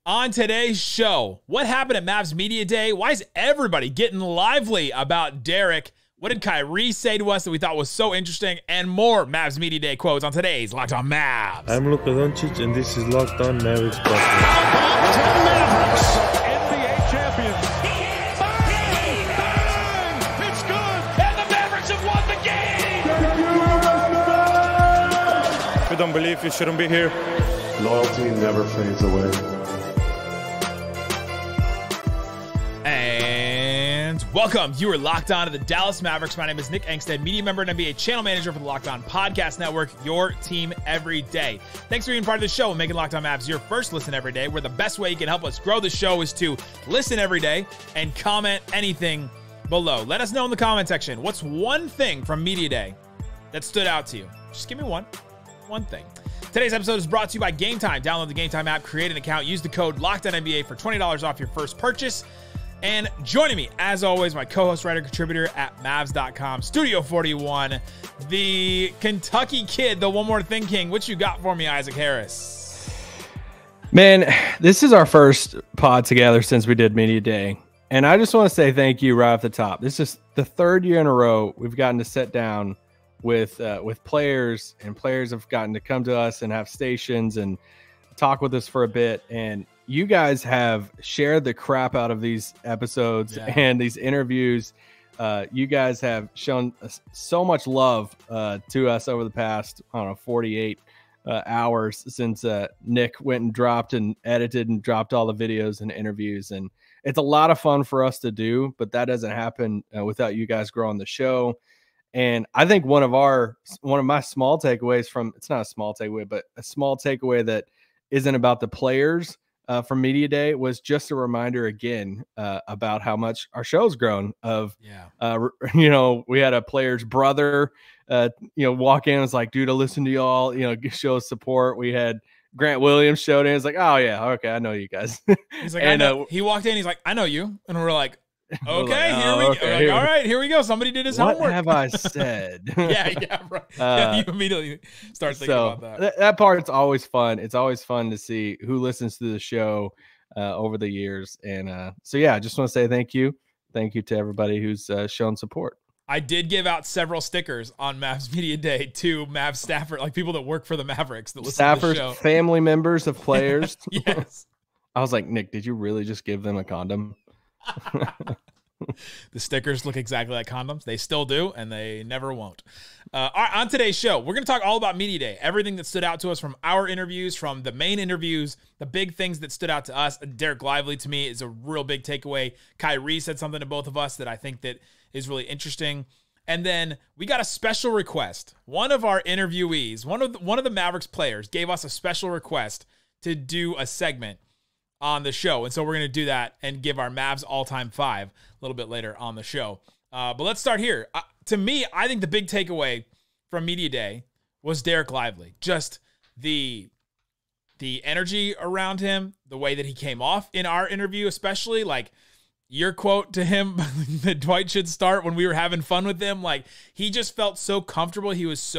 On today's show, what happened at Mavs Media Day? Why is everybody getting lively about Dereck? What did Kyrie say to us that we thought was so interesting? And more Mavs Media Day quotes on today's Locked On Mavs. I'm Luka Doncic, and this is Locked On Mavericks Podcast. Locked On Mavericks, NBA champions. Bang! Bang! It's good, and the Mavericks have won the game. If you don't believe, you shouldn't be here. Loyalty never fades away. And welcome. You are locked on to the Dallas Mavericks. My name is Nick Angstadt, media member and NBA channel manager for the Locked On Podcast Network, your team every day. Thanks for being part of the show and making Locked On Mavs your first listen every day, where the best way you can help us grow the show is to listen every day and comment anything below. Let us know in the comment section, what's one thing from Media Day that stood out to you? Just give me one thing. Today's episode is brought to you by Game Time. Download the Game Time app, create an account, use the code LOCKEDONNBA for $20 off your first purchase. And joining me, as always, my co-host, writer, contributor at Mavs.com, Studio 41, the Kentucky kid, the One More Thing King. What you got for me, Isaac Harris? Man, this is our first pod together since we did Media Day. And I just want to say thank you right off the top. This is the third year in a row we've gotten to sit down with players, and players have gotten to come to us and have stations and talk with us for a bit. And you guys have shared the crap out of these episodes and these interviews. You guys have shown so much love to us over the past, 48 hours since Nick went and dropped and edited and dropped all the videos and interviews. And it's a lot of fun for us to do, but that doesn't happen without you guys growing the show. And I think one of my small takeaways from, it's not a small takeaway, but a small takeaway that isn't about the players from Media Day was just a reminder again about how much our show's grown. We had a player's brother, walk in and was like, dude, I listen to y'all, show support. We had Grant Williams showed in. It's like, oh yeah, okay, I know you guys. He's like, and, he walked in. He's like, I know you, and we're like, okay, here we go. All right, here we go. Somebody did his homework. What have I said? yeah, right. You immediately start thinking about that. That part's always fun. It's always fun to see who listens to the show over the years. And I just want to say thank you. Thank you to everybody who's shown support. I did give out several stickers on Mavs Media Day to Mavs staffers, like people that work for the Mavericks that listen to the show. Family members of players. Yes. I was like, Nick, did you really just give them a condom? The stickers look exactly like condoms. They still do, and they never won't. On today's show, we're going to talk all about Media Day, everything that stood out to us from our interviews, from the main interviews, the big things that stood out to us. Dereck Lively, to me, is a real big takeaway. Kyrie said something to both of us that I think that is really interesting. And then we got a special request. One of our interviewees, one of the Mavericks players, gave us a special request to do a segment on the show. And so we're going to do that and give our Mavs all-time 5 a little bit later on the show. But let's start here. To me, I think the big takeaway from Media Day was Dereck Lively. Just the energy around him, the way that he came off in our interview, especially like your quote to him that Dwight should start when we were having fun with him. Like, he just felt so comfortable. He just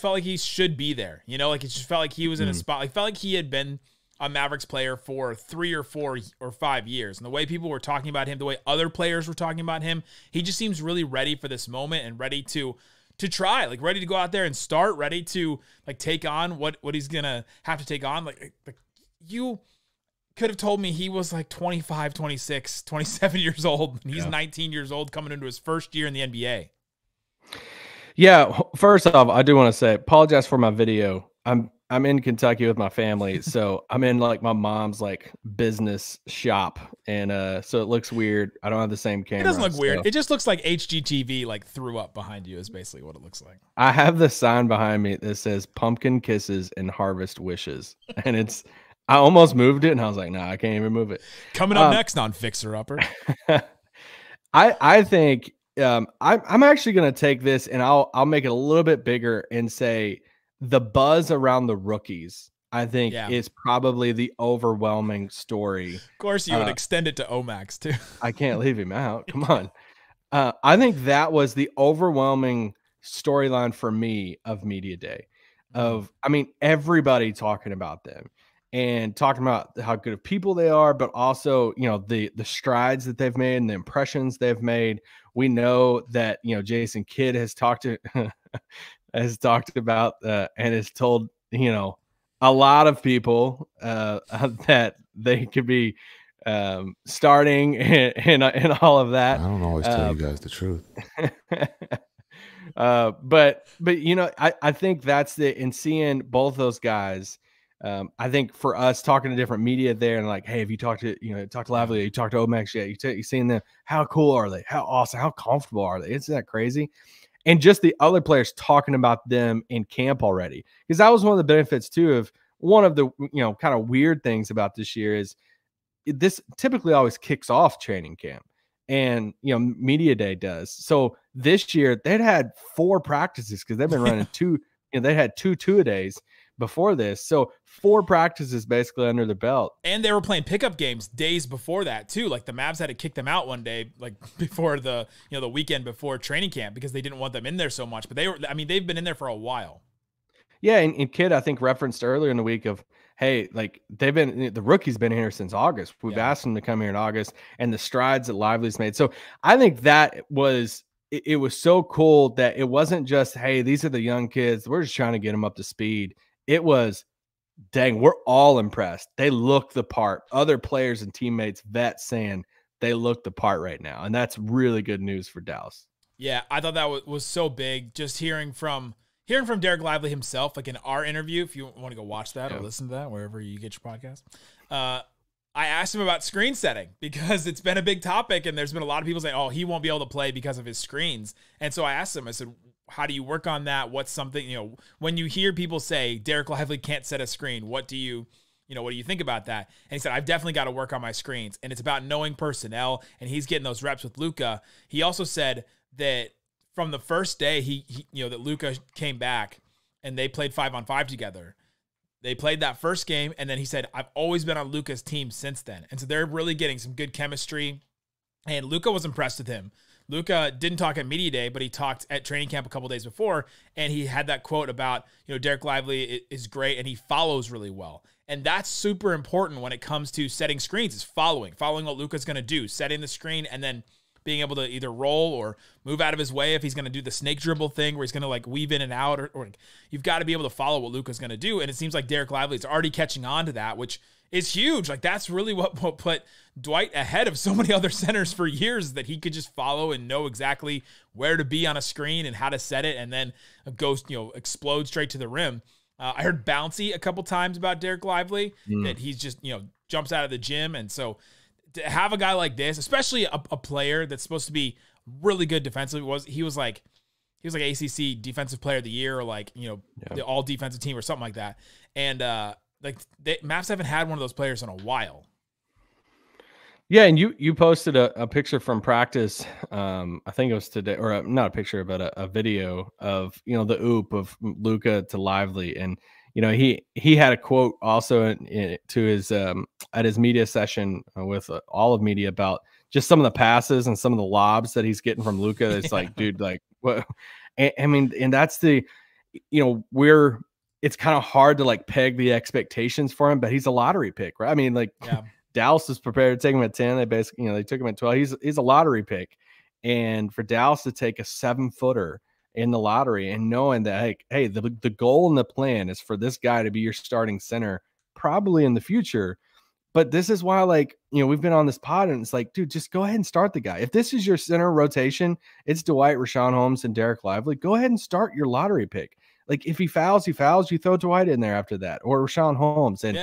felt like he should be there. Like it just felt like he was in a spot. Like, felt like he had been a Mavericks player for 3 or 4 or 5 years. And the way people were talking about him, the way other players were talking about him, he just seems really ready for this moment and ready to try, like ready to go out there and start, ready to like take on what he's going to have to take on. Like you could have told me he was like 25, 26, 27 years old. And he's 19 years old coming into his first year in the NBA. Yeah. First off, I do want to say, apologize for my video. I'm in Kentucky with my family, so I'm in like my mom's like business shop, and so it looks weird. I don't have the same camera. It doesn't look weird. It just looks like HGTV like threw up behind you is basically what it looks like. I have the sign behind me that says "Pumpkin Kisses and Harvest Wishes," and I almost moved it, and I was like, "Nah, I can't even move it." Coming up next on Fixer Upper, I think I'm actually going to take this and I'll make it a little bit bigger and say, the buzz around the rookies, I think, is probably the overwhelming story. Of course, you would extend it to Omax, too. I can't leave him out. Come on. I think that was the overwhelming storyline for me of Media Day. Everybody talking about them. and talking about how good of people they are, but also, the strides that they've made and the impressions they've made. We know that, Jason Kidd has talked about and has told, a lot of people that they could be starting and all of that. I don't always tell you guys the truth. But I think that's in seeing both those guys. I think for us talking to different media there and like, hey, have you talked to Lively? You talked to Omax yet? You seen them? How cool are they? How awesome? How comfortable are they? Isn't that crazy? And just the other players talking about them in camp already, because that was one of the benefits too of one of the kind of weird things about this year is this typically always kicks off training camp. And, media day does. So this year they'd had 4 practices because they've been running they had 2 two-a-days before this. So 4 practices basically under the belt. And they were playing pickup games days before that too. Like the Mavs had to kick them out one day, like before the weekend before training camp, because they didn't want them in there so much. But they've been in there for a while. Yeah. And Kidd, I think, referenced earlier in the week of, hey, like the rookie's been here since August. We've asked them to come here in August, and the strides that Lively's made. So I think that it was so cool that it wasn't just, hey, these are the young kids, we're just trying to get them up to speed. It was, dang, we're all impressed. They look the part. Other players and teammates, vets, saying they look the part right now. And that's really good news for Dallas. Yeah, I thought that was so big. Just hearing from Dereck Lively himself, like in our interview, if you want to go watch that or listen to that, wherever you get your podcast. I asked him about screen setting because it's been a big topic, and there's been a lot of people saying, oh, he won't be able to play because of his screens. And so I asked him, I said, how do you work on that? What's something, when you hear people say Dereck Lively can't set a screen, what do you think about that? And he said, I've definitely got to work on my screens, and it's about knowing personnel, and he's getting those reps with Luka. He also said that from the first day that Luka came back and they played 5-on-5 together, they played that first game, and then he said, I've always been on Luka's team since then. And so they're really getting some good chemistry, and Luka was impressed with him. Luka didn't talk at media day, but he talked at training camp a couple days before, and he had that quote about, Dereck Lively is great, and he follows really well. And that's super important when it comes to setting screens, is following what Luka's going to do, setting the screen, and then being able to either roll or move out of his way if he's going to do the snake dribble thing where he's going to like weave in and out, or you've got to be able to follow what Luka's going to do. And it seems like Dereck Lively is already catching on to that, which is huge. Like that's really what put Dwight ahead of so many other centers for years, that he could just follow and know exactly where to be on a screen and how to set it, and then go, explode straight to the rim. I heard bouncy a couple times about Dereck Lively, that he's just, jumps out of the gym. And so to have a guy like this, especially a player that's supposed to be really good defensively, he was like ACC Defensive Player of the Year, or like, the all defensive team or something like that. And Mavs haven't had one of those players in a while. Yeah, and you posted a picture from practice. I think it was today, or not a picture, but a video of the oop of Luka to Lively, and he had a quote also to his at his media session with all of media about just some of the passes and some of the lobs that he's getting from Luka. It's like, dude, like what? I mean, and that's the it's kind of hard to like peg the expectations for him, but he's a lottery pick, right? I mean, like. Yeah. Dallas is prepared to take him at 10. They basically, they took him at 12. He's a lottery pick. And for Dallas to take a 7-footer in the lottery, and knowing that, hey, the goal and the plan is for this guy to be your starting center probably in the future. But this is why, like, we've been on this pod, and it's like, dude, just go ahead and start the guy. If this is your center rotation, it's Dwight, Richaun Holmes, and Dereck Lively. Go ahead and start your lottery pick. Like, if he fouls, you throw Dwight in there after that, or Richaun Holmes. And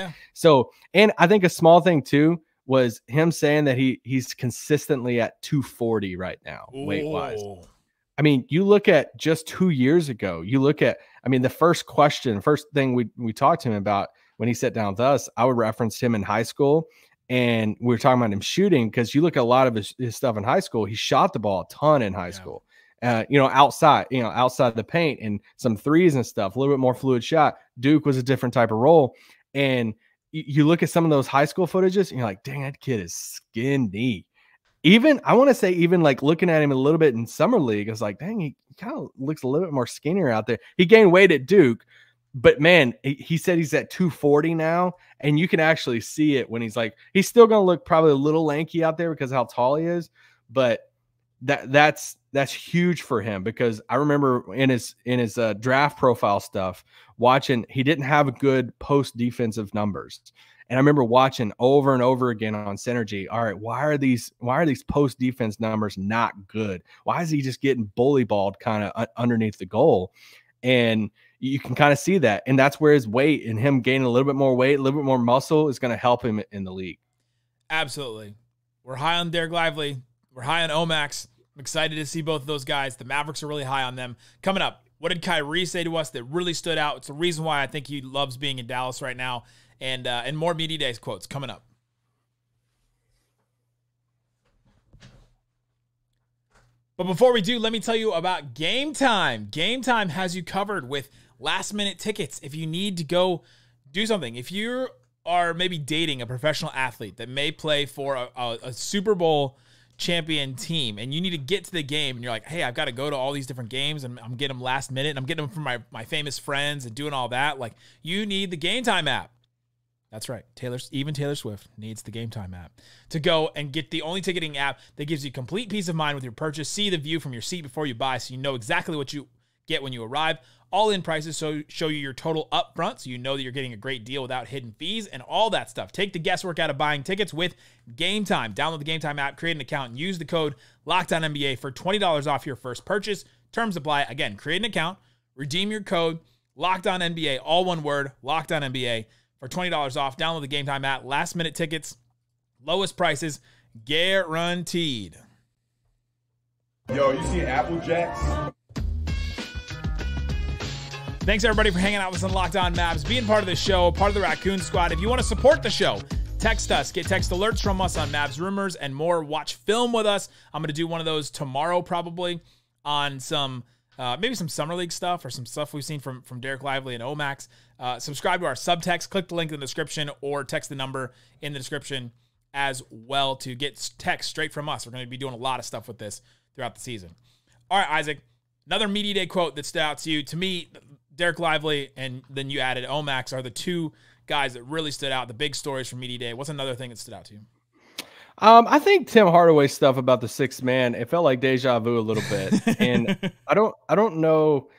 and I think a small thing too was him saying that he's consistently at 240 right now, weight-wise. I mean, you look at just 2 years ago, the first thing we talked to him about when he sat down with us, I would reference him in high school, and we were talking about him shooting, because you look at a lot of his stuff in high school, he shot the ball a ton in high school. Outside the paint, and some threes and stuff, a little bit more fluid shot. Duke was a different type of role. And you look at some of those high school footages, and you're like, dang, that kid is skinny. I want to say like looking at him a little bit in summer league, I was like, dang, he kind of looks a little bit more skinnier out there. He gained weight at Duke, But man, he said he's at 240 now, and you can actually see it when he's still going to look probably a little lanky out there because of how tall he is, but that's huge for him, because I remember in his draft profile stuff watching, he didn't have good post defensive numbers. And I remember watching over and over again on Synergy, all right, why are these post defense numbers not good? Why is he just getting bully balled kind of underneath the goal? And you can kind of see that. And that's where his weight and him gaining a little bit more weight, a little bit more muscle is going to help him in the league. Absolutely. We're high on Dereck Lively. We're high on Omax. I'm excited to see both of those guys. The Mavericks are really high on them. Coming up, what did Kyrie say to us that really stood out? It's the reason why I think he loves being in Dallas right now. And more Media Days quotes coming up. But before we do, let me tell you about Game Time. Game Time has you covered with last-minute tickets if you need to go do something. If you are maybe dating a professional athlete that may play for a Super Bowl champion team, and you need to get to the game, and you're like, hey, I've got to go to all these different games, and I'm getting them last minute, and I'm getting them from my famous friends and doing all that, like, you need the Game Time app. That's right. Even Taylor Swift needs the Game Time app to go and get the only ticketing app that gives you complete peace of mind with your purchase. See the view from your seat before you buy, so you know exactly what you get when you arrive. All-in prices show you your total up front, so you know that you're getting a great deal without hidden fees and all that stuff. Take the guesswork out of buying tickets with Game Time. Download the Game Time app, create an account, and use the code LOCKEDONNBA for $20 off your first purchase. Terms apply. Again, create an account, redeem your code LOCKEDONNBA, all one word, LOCKEDONNBA, for $20 off. Download the Game Time app. Last-minute tickets, lowest prices, guaranteed. Yo, you see Apple Jacks? Thanks, everybody, for hanging out with us on Locked On Mavs, being part of the show, part of the Raccoon Squad. If you want to support the show, text us. Get text alerts from us on Mavs rumors and more. Watch film with us. I'm going to do one of those tomorrow probably on some maybe some Summer League stuff or some stuff we've seen from Dereck Lively and Omax. Subscribe to our subtext. Click the link in the description or text the number in the description as well to get text straight from us. We're going to be doing a lot of stuff with this throughout the season. All right, Isaac, another Media Day quote that stood out to you. To me, Dereck Lively and then you added Omax are the two guys that really stood out, the big stories from Media Day. What's another thing that stood out to you? I think Tim Hardaway's stuff about the sixth man, it felt like deja vu a little bit. And I don't know.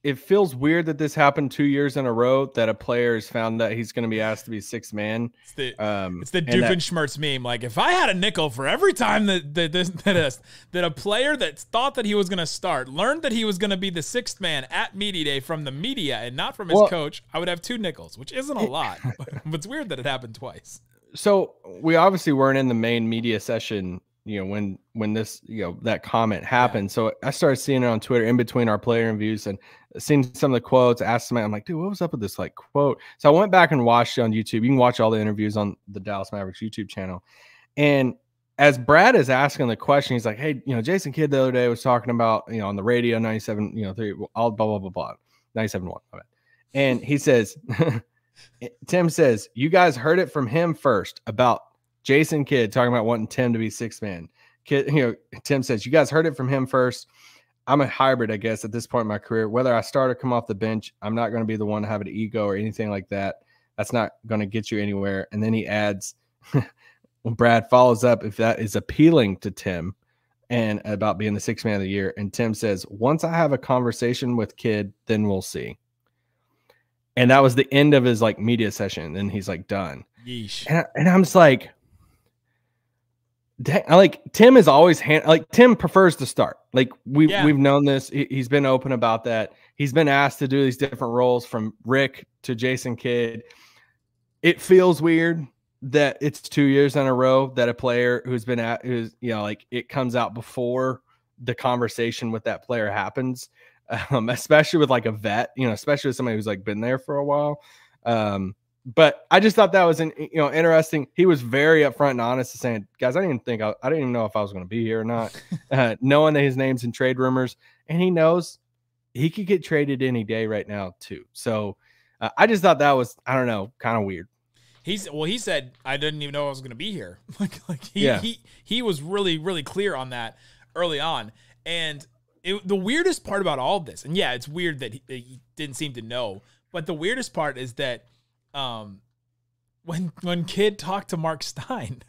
It feels weird that this happened 2 years in a row that a player has found that he's going to be asked to be sixth man. It's the Doofenshmirtz meme. Like, if I had a nickel for every time that a player that thought that he was going to start learned that he was going to be the sixth man at Media Day from the media and not from his coach, I would have 2 nickels, which isn't a lot. But it's weird that it happened twice. So we obviously weren't in the main media session, when this, that comment happened. Yeah. So I started seeing it on Twitter in between our player interviews and seeing some of the quotes, asked somebody, I'm like, dude, what was up with this quote? So I went back and watched it on YouTube. You can watch all the interviews on the Dallas Mavericks YouTube channel. And as Brad is asking the question, he's like, hey, Jason Kidd the other day was talking about, on the radio, 97, 3, all blah, blah, blah, blah, 97.1. And he says, Tim says, you guys heard it from him first about Jason Kidd talking about wanting Tim to be sixth man. Tim says, you guys heard it from him first. I'm a hybrid, I guess, at this point in my career. Whether I start or come off the bench, I'm not going to be the one to have an ego or anything like that. That's not going to get you anywhere. And then he adds, when Brad follows up, if that is appealing to Tim and about being the sixth man of the year. And Tim says, once I have a conversation with Kidd, then we'll see. And that was the end of his media session. And he's done. Yeesh. And I'm just like, Tim is always Tim prefers to start. We've known this. He's been open about that. He's been asked to do these different roles from Rick to Jason Kidd. It feels weird that it's 2 years in a row that a player it comes out before the conversation with that player happens. Especially with a vet, especially with somebody who's been there for a while. But I just thought that was interesting. He was very upfront and honest, saying, guys, I didn't even know if I was going to be here or not, knowing that his name's in trade rumors, and he knows he could get traded any day right now too. So I just thought that was, I don't know, kind of weird. He said, I didn't even know I was going to be here. He was really, really clear on that early on. And the weirdest part about all of this, and yeah, it's weird that he didn't seem to know, But the weirdest part is that when Kid talked to Mark Stein,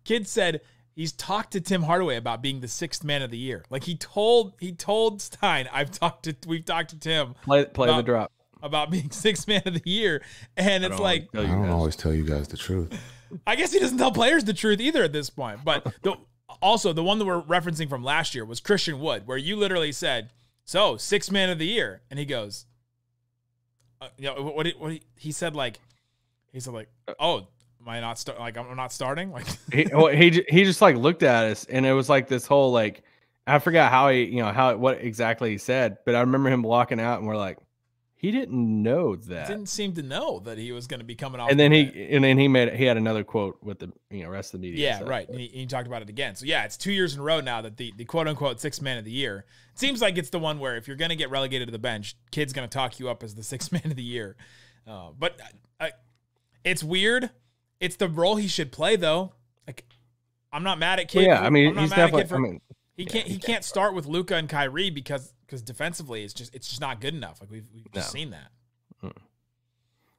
Kid said he's talked to Tim Hardaway about being the 6th man of the year. Like he told Stein, we've talked to Tim. Play the drop. About being 6th man of the year. And it's like, I don't always tell you guys the truth. I guess he doesn't tell players the truth either at this point. But also the one that we're referencing from last year was Christian Wood, where you literally said, so 6th man of the year. And he goes, he said like, oh, am I not I'm not starting? Like he just like looked at us, and it was like this whole like, I forgot what exactly he said, but I remember him walking out, and we're like, he didn't know that. Didn't seem to know that he was going to be coming off. And then he had another quote with the rest of the media. Yeah, right. And he talked about it again. So yeah, it's 2 years in a row now that the quote unquote 6th man of the year. It seems like it's the one where if you're going to get relegated to the bench, Kid's going to talk you up as the 6th man of the year. But it's weird. It's the role he should play though. Like I'm not mad at Kid. Well, yeah, I mean he's definitely. He can't start with Luka and Kyrie because defensively it's just not good enough. Like we've just seen that.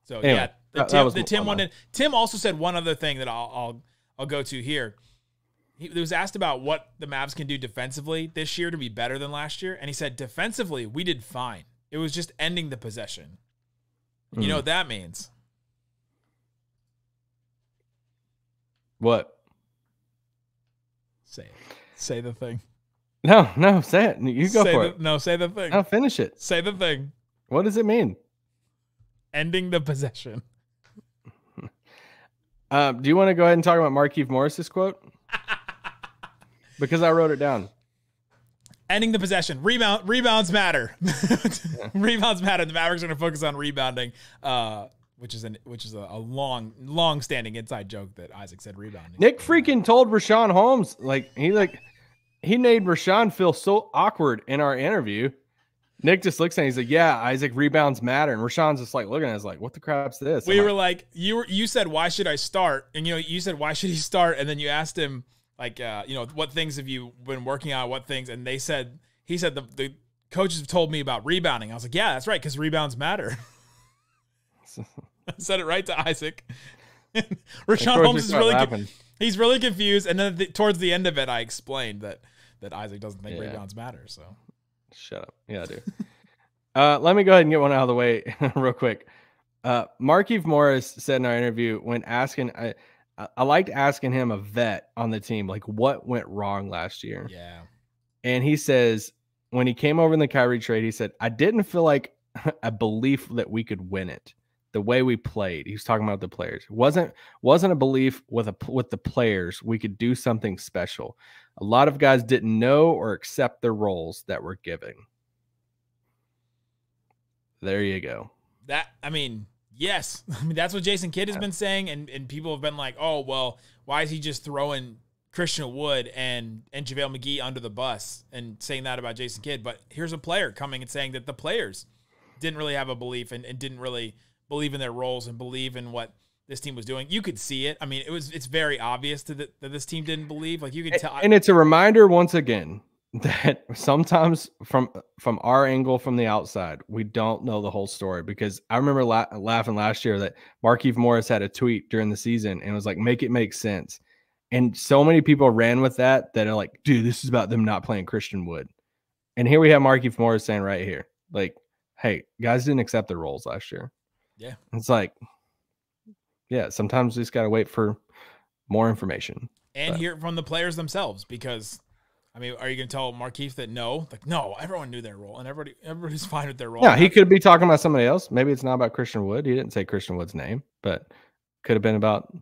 So anyway, yeah, Tim also said one other thing that I'll go to here. He was asked about what the Mavs can do defensively this year to be better than last year, and he said defensively we did fine. It was just ending the possession. You know what that means? What? Say it. Say the thing. No, say it. You go for it. No, say the thing. I'll finish it. Say the thing. What does it mean? Ending the possession. Do you want to go ahead and talk about Markieff Morris's quote? Because I wrote it down. Ending the possession. Rebounds matter. Rebounds matter. The Mavericks are going to focus on rebounding, which is a long standing inside joke that Isaac said rebounding. Nick freaking told Rashawn Holmes he made Rashawn feel so awkward in our interview. Nick just looks at him, he's like, yeah, Isaac, rebounds matter. And Rashawn's just like looking at us like, what the crap's this? We were like, you said, why should I start? And you said, why should he start? And then you asked him like, what things have you been working on? What things? And he said the coaches have told me about rebounding. I was like, yeah, that's right. Cause rebounds matter. I said it right to Isaac. Rashawn Holmes is he's really confused. And then towards the end of it, I explained that Isaac doesn't think rebounds matter. So shut up. Yeah, I do. Let me go ahead and get one out of the way real quick. Markieff Morris said in our interview when asking, I liked asking him, a vet on the team, like what went wrong last year. Yeah. And he says when he came over in the Kyrie trade, he said, I didn't feel like a belief that we could win it. The way we played, he was talking about the players. Wasn't a belief with the players we could do something special. A lot of guys didn't know or accept the roles that were given. There you go. Yes. That's what Jason Kidd has been saying, and people have been like, oh, well, why is he just throwing Christian Wood and JaVale McGee under the bus and saying that about Jason Kidd? But here's a player coming and saying that the players didn't really have a belief and didn't really believe in their roles and believe in what this team was doing. You could see it. I mean, it's very obvious that this team didn't believe. Like you could tell. And it's a reminder once again that sometimes from our angle from the outside, we don't know the whole story, because I remember laughing last year that Markieff Morris had a tweet during the season and was like, make it make sense. And so many people ran with that are like, dude, this is about them not playing Christian Wood. And here we have Markieff Morris saying right here, like, hey, guys didn't accept their roles last year. Yeah. It's like, yeah, sometimes we just got to wait for more information. And hear from the players themselves, because, I mean, are you going to tell Markieff that no? Like, no, everyone knew their role, and everybody's fine with their role. Yeah, he could be talking about somebody else. Maybe it's not about Christian Wood. He didn't say Christian Wood's name, but could have been about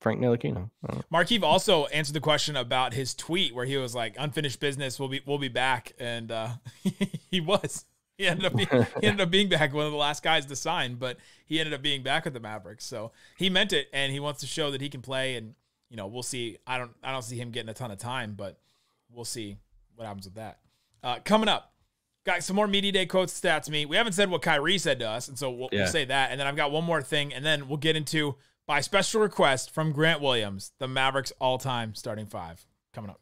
Frank Ntilikina. Markieff also answered the question about his tweet where he was like, unfinished business, we'll be back. And he was. He ended up being back, one of the last guys to sign, but he ended up being back with the Mavericks. So he meant it, and he wants to show that he can play. And we'll see. I don't see him getting a ton of time, but we'll see what happens with that. Coming up, got some more Media Day quotes, stats. We haven't said what Kyrie said to us, and so we'll say that. And then I've got one more thing, and then we'll get into, by special request from Grant Williams, the Mavericks all-time starting five. Coming up.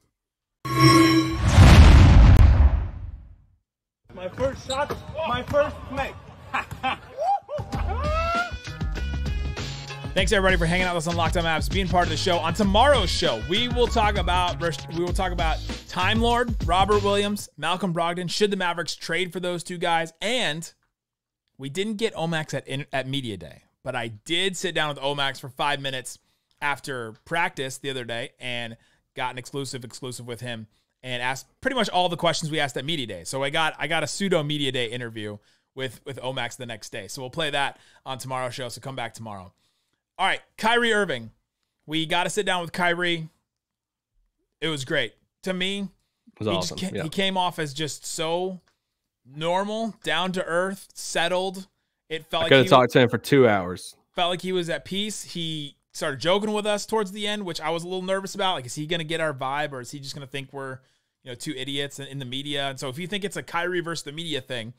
My first shot, my first make. Thanks everybody for hanging out with us on Locked On Mavs, being part of the show. On tomorrow's show, we will talk about Time Lord, Robert Williams, Malcolm Brogdon. Should the Mavericks trade for those two guys? And we didn't get Omax at Media Day, but I did sit down with Omax for 5 minutes after practice the other day and got an exclusive with him and asked pretty much all the questions we asked at Media Day. So I got a pseudo Media Day interview with Omax the next day. So we'll play that on tomorrow's show. So come back tomorrow. All right, Kyrie Irving. We got to sit down with Kyrie. It was great. To me, it was awesome. He came off as just so normal, down to earth, settled. It felt I could have talked to him for 2 hours. Felt like he was at peace. He started joking with us towards the end, which I was a little nervous about. Like, is he going to get our vibe, or is he just going to think we're, two idiots in the media? And so if you think it's a Kyrie versus the media thing,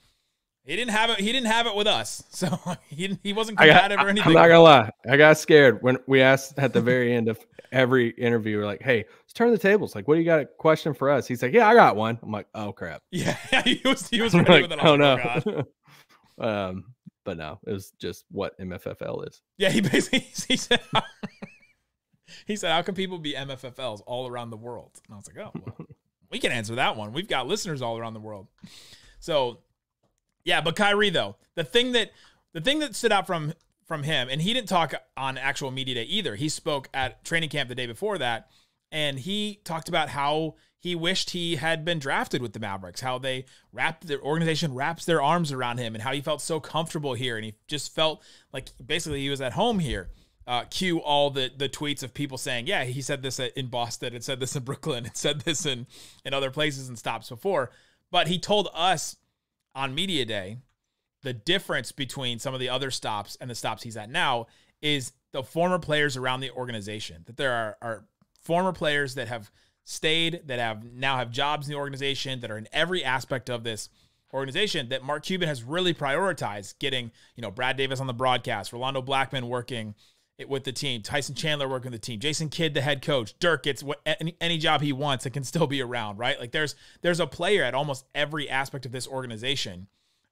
he didn't have it. He didn't have it with us, so he wasn't combative or anything. I'm not gonna lie. I got scared when we asked at the very end of every interview. We're like, "Hey, let's turn the tables. Like, what do you got a question for us?" He's like, "Yeah, I got one." I'm like, "Oh crap." Yeah, he was ready like, with it. Oh no. But no, it was just what MFFL is. Yeah, he said, "How can people be MFFLs all around the world?" And I was like, "Oh, well, we can answer that one. We've got listeners all around the world." So. Yeah, but Kyrie though, the thing that stood out from him, and he didn't talk on actual media day either. He spoke at training camp the day before that, and he talked about how he wished he had been drafted with the Mavericks, how their organization wraps their arms around him, and how he felt so comfortable here, and he just felt like basically he was at home here. Cue all the tweets of people saying, yeah, he said this in Boston, it said this in Brooklyn, it said this in other places and stops before, but he told us on Media Day, the difference between some of the other stops and the stops he's at now is the former players around the organization. That there are former players that have stayed, that now have jobs in the organization, that are in every aspect of this organization, that Mark Cuban has really prioritized getting, Brad Davis on the broadcast, Rolando Blackman working with the team, Tyson Chandler working with the team, Jason Kidd, the head coach, Dirk gets any job he wants and can still be around, right? Like there's a player at almost every aspect of this organization,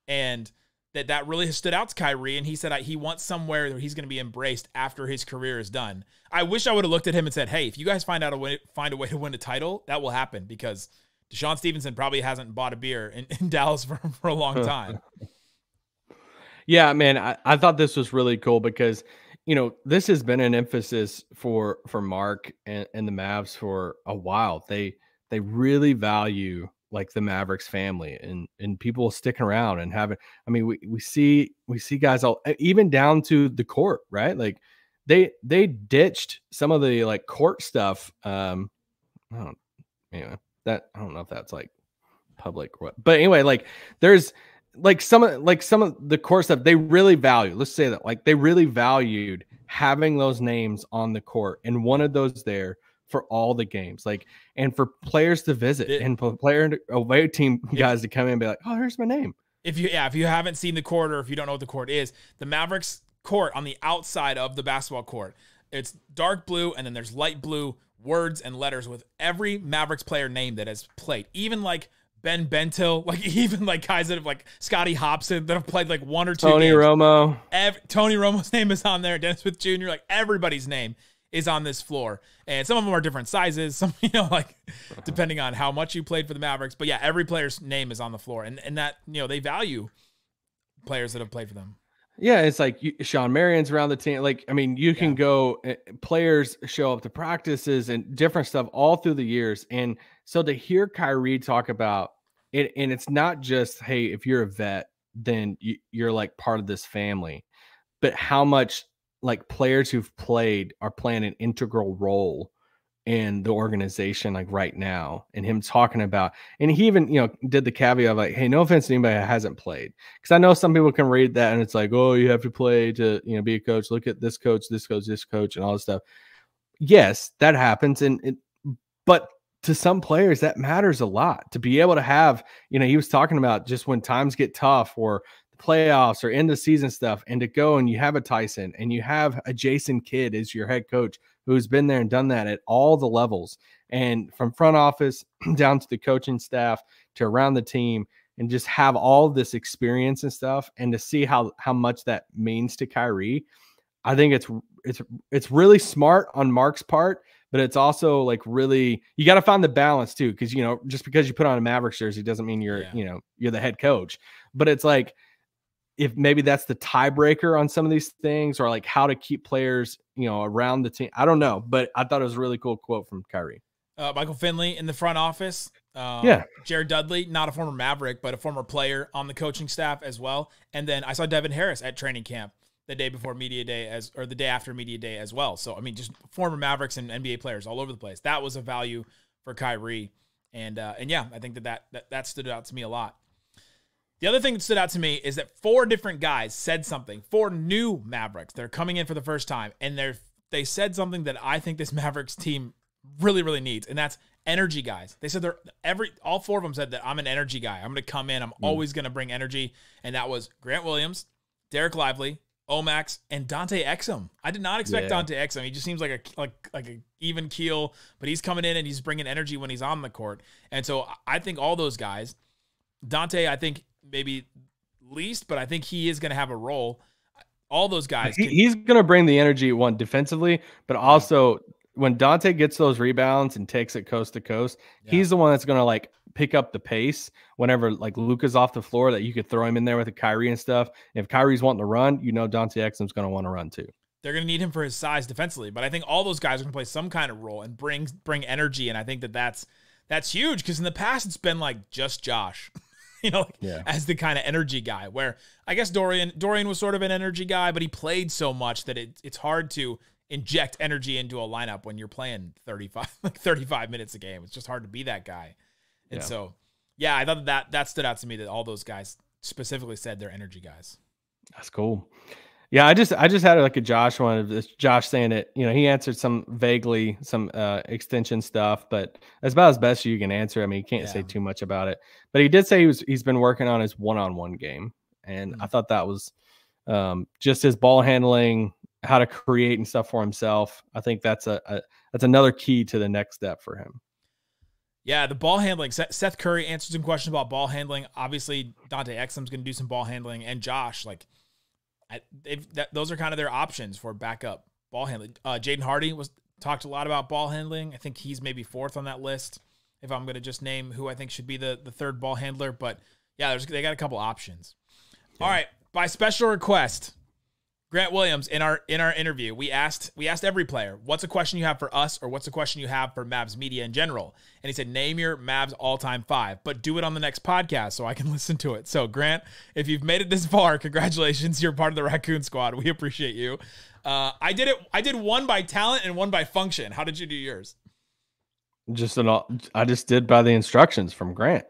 and that really has stood out to Kyrie, and he said he wants somewhere where he's going to be embraced after his career is done. I wish I would have looked at him and said, hey, if you guys find a way to win a title, that will happen, because Deshaun Stevenson probably hasn't bought a beer in Dallas for a long time. Yeah, man, I thought this was really cool because this has been an emphasis for Mark and the Mavs for a while. They really value like the Mavericks family and people sticking around and having. I mean, we see guys all even down to the court, right? Like they ditched some of the like court stuff. I don't know if that's like public or what, but anyway, like there's. Like some of the core stuff they really value. Let's say that like they really valued having those names on the court and wanted those there for all the games, like, and for players to visit and for away team guys to come in and be like, oh, here's my name. If you haven't seen the court, or if you don't know what the court is, the Mavericks court on the outside of the basketball court, it's dark blue and then there's light blue words and letters with every Mavericks player name that has played, even like Ben Bentil, like even like guys that have like Scotty Hobson that have played like one or two Tony games. Romo. Tony Romo's name is on there. Dennis Smith Jr. Like everybody's name is on this floor, and some of them are different sizes. Some like depending on how much you played for the Mavericks. But yeah, every player's name is on the floor, and that they value players that have played for them. Yeah, it's like Sean Marion's around the team. Like, I mean, you can go, players show up to practices and different stuff all through the years. And so to hear Kyrie talk about it, and it's not just, hey, if you're a vet, then you're like part of this family, but how much like players who've played are playing an integral role in the organization, like right now, and him talking about, and he even, did the caveat of like, hey, no offense to anybody that hasn't played. Cause I know some people can read that and it's like, oh, you have to play to, be a coach. Look at this coach, this coach, this coach, and all this stuff. Yes, that happens. But to some players that matters a lot to be able to have, he was talking about just when times get tough or the playoffs or end of season stuff, and to go and you have a Tyson and you have a Jason Kidd as your head coach, who's been there and done that at all the levels, and from front office down to the coaching staff to around the team, and just have all this experience and stuff, and to see how much that means to Kyrie. I think it's really smart on Mark's part, but it's also like really, you got to find the balance too. Cause just because you put on a Mavericks jersey doesn't mean you're the head coach, but it's like, if maybe that's the tiebreaker on some of these things, or like how to keep players, around the team. I don't know, but I thought it was a really cool quote from Kyrie. Michael Finley in the front office. Jared Dudley, not a former Maverick, but a former player on the coaching staff as well. And then I saw Devin Harris at training camp the day before media day or the day after media day as well. So, I mean, just former Mavericks and NBA players all over the place. That was a value for Kyrie. And yeah, I think that stood out to me a lot. The other thing that stood out to me is that 4 different guys said something, 4 new Mavericks that are coming in for the first time, and they said something that I think this Mavericks team really, really needs, and that's energy guys. They said all 4 of them said that I'm an energy guy. I'm going to come in. I'm always going to bring energy, and that was Grant Williams, Dereck Lively, Omax, and Dante Exum. I did not expect Dante Exum. He just seems like a even keel, but he's coming in and he's bringing energy when he's on the court, and so I think all those guys, Dante, I think maybe least, but I think he is going to have a role. All those guys. He's going to bring the energy defensively, but also when Dante gets those rebounds and takes it coast to coast, he's the one that's going to like pick up the pace whenever like Luka's off the floor, that you could throw him in there with a Kyrie and stuff. If Kyrie's wanting to run, Dante Exum's going to want to run too. They're going to need him for his size defensively, but I think all those guys are going to play some kind of role and bring energy. And I think that's huge, because in the past it's been like just Josh. As the kind of energy guy, where I guess Dorian was sort of an energy guy, but he played so much that it's hard to inject energy into a lineup when you're playing 35 minutes a game. It's just hard to be that guy. And so, I thought that stood out to me, that all those guys specifically said they're energy guys. That's cool. Yeah, I just had like a Josh one of this. Josh saying it, he answered some vaguely some extension stuff, but that's about as best you can answer. I mean, you can't say too much about it, but he did say he's been working on his one-on-one game, and I thought that was just his ball handling, how to create and stuff for himself. I think that's another key to the next step for him. Yeah, the ball handling. Seth Curry answered some questions about ball handling. Obviously, Dante Exum's going to do some ball handling, and Josh, those are kind of their options for backup ball handling. Jaden Hardy talked a lot about ball handling. I think he's maybe 4th on that list, if I'm going to just name who I think should be the third ball handler. But yeah, they got a couple options. Yeah. All right, by special request, Grant Williams, in our interview, we asked every player, what's a question you have for us, or what's a question you have for Mavs media in general? And he said, name your Mavs all-time 5, but do it on the next podcast so I can listen to it. So Grant, if you've made it this far, congratulations. You're part of the Raccoon Squad. We appreciate you. I did one by talent and one by function. How did you do yours? I just did by the instructions from Grant.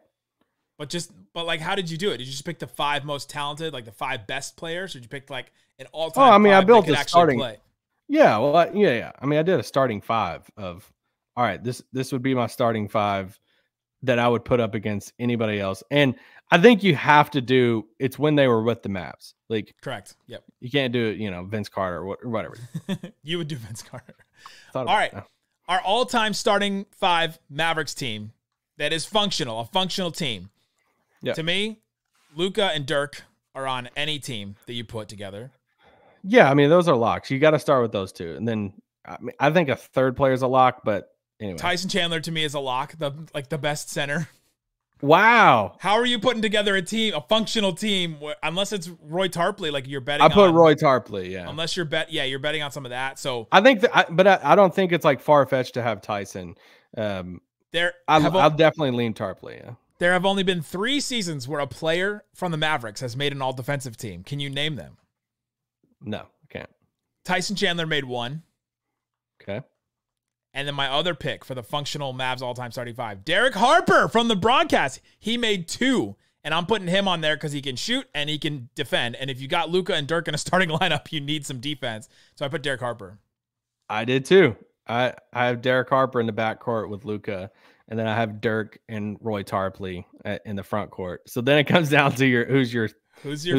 But like, how did you do it? Did you just pick the 5 most talented, like the 5 best players, or did you pick like an all-time? Oh, I mean, I 5 built that a could starting. play? Yeah, well, yeah. I mean, I did a starting 5 of. All right, this would be my starting 5 that I would put up against anybody else, and I think you have to do. It's when they were with the Mavs, like correct. Yep. You can't do it, Vince Carter or whatever. You would do Vince Carter. All right, our all-time starting 5 Mavericks team that is functional, a functional team. Yep. To me, Luka and Dirk are on any team that you put together. Yeah, I mean, those are locks. You got to start with those 2. And then I think a third player is a lock, but anyway. Tyson Chandler to me is a lock, the best center. Wow. How are you putting together a functional team, unless it's Roy Tarpley, like you're betting on? I put on, Roy Tarpley, yeah. Unless you're betting on some of that. So I think but I don't think it's like far-fetched to have Tyson. I'll definitely lean Tarpley, yeah. There have only been 3 seasons where a player from the Mavericks has made an all-defensive team. Can you name them? No, I can't. Tyson Chandler made 1. Okay. And then my other pick for the functional Mavs all-time starting 5, Derek Harper from the broadcast. He made 2, and I'm putting him on there because he can shoot and he can defend. And if you got Luka and Dirk in a starting lineup, you need some defense. So I put Derek Harper. I did too. I have Derek Harper in the backcourt with Luka. And then I have Dirk and Roy Tarpley in the front court. So then it comes down to who's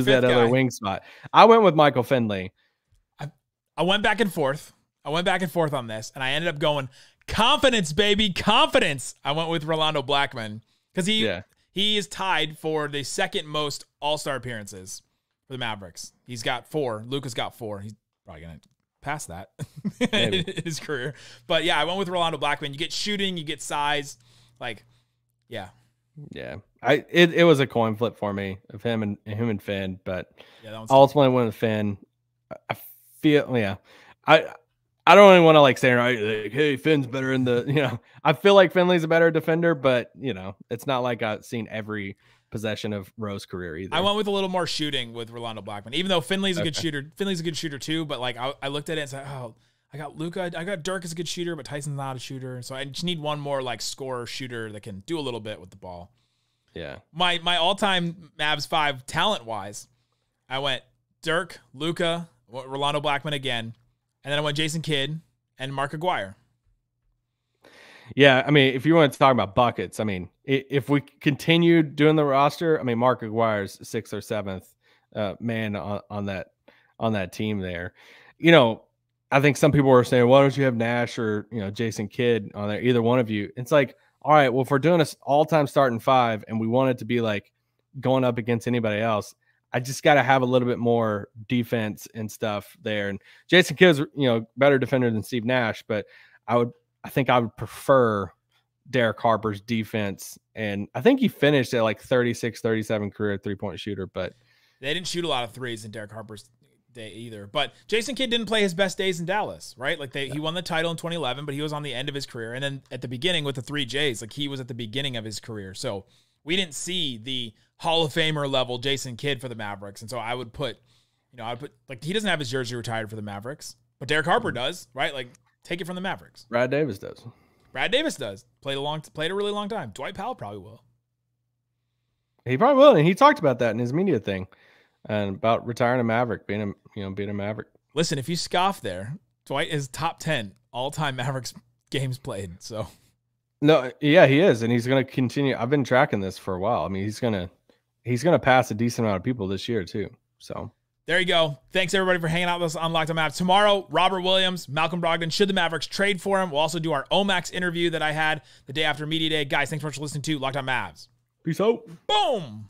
that other wing spot. I went with Michael Finley. I went back and forth. On this, and I ended up going confidence, baby, confidence. I went with Rolando Blackman because he is tied for the second most All-Star appearances for the Mavericks. He's got 4. Luka's got 4. probably going to pass that in his career. But yeah, I went with Rolando Blackman. You get shooting, you get size. Like, yeah. Yeah. It was a coin flip for me of him and Finn, but yeah, that ultimately went with Finn. I feel, yeah. I don't really want to like say, like, hey, Finn's better in the, I feel like Finley's a better defender, but it's not like I've seen every possession of Rowe's career either. I went with a little more shooting with Rolando Blackman, even though Finley's a good shooter. Finley's a good shooter too, but like I looked at it and said, oh, I got Luka, I got Dirk as a good shooter, but Tyson's not a shooter. So I just need one more like scorer shooter that can do a little bit with the ball. Yeah. My all-time Mavs 5 talent-wise, I went Dirk, Luka, Rolando Blackman again, and then I went Jason Kidd and Mark Aguirre. Yeah, I mean, if you want to talk about buckets, I mean, if we continue doing the roster, I mean, Mark Aguire's 6th or 7th man on that team there. I think some people were saying, why don't you have Nash or Jason Kidd on there? Either one of you. It's like, all right, well, if we're doing this all-time starting 5 and we want it to be like going up against anybody else, I just got to have a little bit more defense and stuff there. And Jason Kidd's, better defender than Steve Nash, but I think I would prefer Derek Harper's defense. And I think he finished at like 36, 37 career 3-point shooter, but they didn't shoot a lot of threes in Derek Harper's day either. But Jason Kidd didn't play his best days in Dallas, right? Like he won the title in 2011, but he was on the end of his career. And then at the beginning with the 3 J's, like he was at the beginning of his career. So we didn't see the Hall of Famer level Jason Kidd for the Mavericks. And so I would put, like he doesn't have his jersey retired for the Mavericks, but Derek Harper does, right? Like take it from the Mavericks. Brad Davis does. Played a really long time. Dwight Powell probably will. He probably will. And he talked about that in his media thing and about retiring a Maverick, being a Maverick. Listen, if you scoff there, Dwight is top 10 all-time Mavericks games played. So no, yeah, he is. And he's going to continue. I've been tracking this for a while. I mean, he's going to pass a decent amount of people this year too. So there you go. Thanks everybody for hanging out with us on Locked On Mavs. Tomorrow, Robert Williams, Malcolm Brogdon, should the Mavericks trade for him? We'll also do our Omax interview that I had the day after Media Day. Guys, thanks so much for listening to Locked On Mavs. Peace out. Boom.